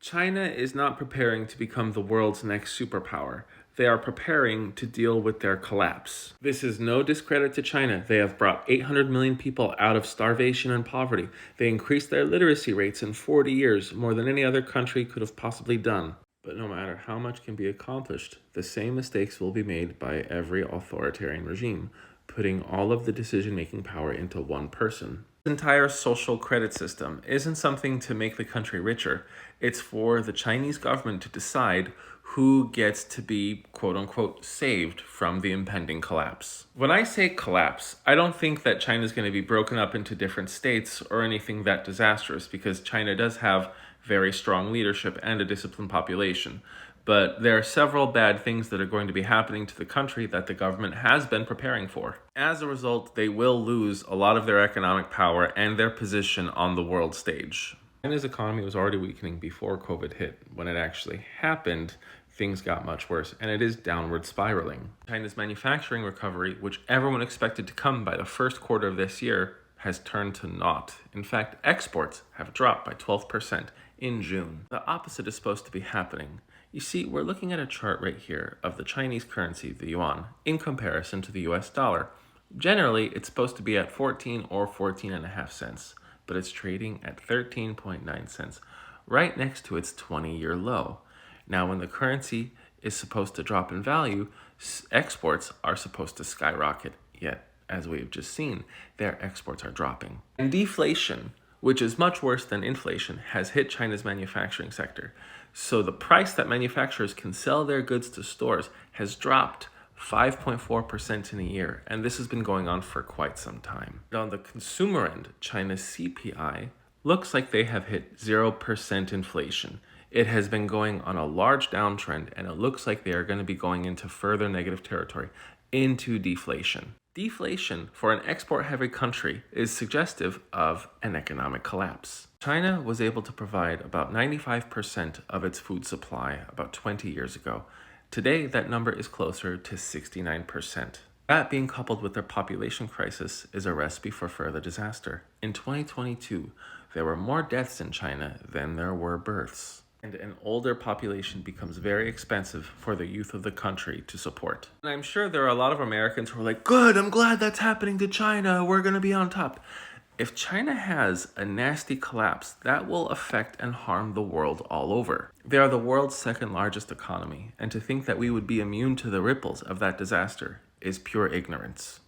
China is not preparing to become the world's next superpower. They are preparing to deal with their collapse. This is no discredit to China. They have brought 800 million people out of starvation and poverty. They increased their literacy rates in 40 years, more than any other country could have possibly done. But no matter how much can be accomplished, the same mistakes will be made by every authoritarian regime, putting all of the decision-making power into one person. The entire social credit system isn't something to make the country richer. It's for the Chinese government to decide who gets to be, quote unquote, saved from the impending collapse. When I say collapse, I don't think that China is going to be broken up into different states or anything that disastrous, because China does have very strong leadership and a disciplined population. But there are several bad things that are going to be happening to the country that the government has been preparing for. As a result, they will lose a lot of their economic power and their position on the world stage. China's economy was already weakening before COVID hit. When it actually happened, things got much worse, and it is downward spiraling. China's manufacturing recovery, which everyone expected to come by the first quarter of this year, has turned to naught. In fact, exports have dropped by 12% in June. The opposite is supposed to be happening. You see, we're looking at a chart right here of the Chinese currency, the yuan, in comparison to the US dollar. Generally, it's supposed to be at 14 or 14.5 cents, but it's trading at 13.9 cents, right next to its 20-year low. Now, when the currency is supposed to drop in value, exports are supposed to skyrocket, yet, as we've just seen, their exports are dropping. And deflation, which is much worse than inflation, has hit China's manufacturing sector. So the price that manufacturers can sell their goods to stores has dropped 5.4% in a year, and this has been going on for quite some time. On the consumer end, China's CPI looks like they have hit 0% inflation. It has been going on a large downtrend, and it looks like they are going to be going into further negative territory, into deflation. Deflation for an export-heavy country is suggestive of an economic collapse. China was able to provide about 95% of its food supply about 20 years ago. Today, that number is closer to 69%. That, being coupled with their population crisis, is a recipe for further disaster. In 2022, there were more deaths in China than there were births. And an older population becomes very expensive for the youth of the country to support. And I'm sure there are a lot of Americans who are like, good, I'm glad that's happening to China, we're gonna be on top. If China has a nasty collapse, that will affect and harm the world all over. They are the world's second largest economy, and to think that we would be immune to the ripples of that disaster is pure ignorance.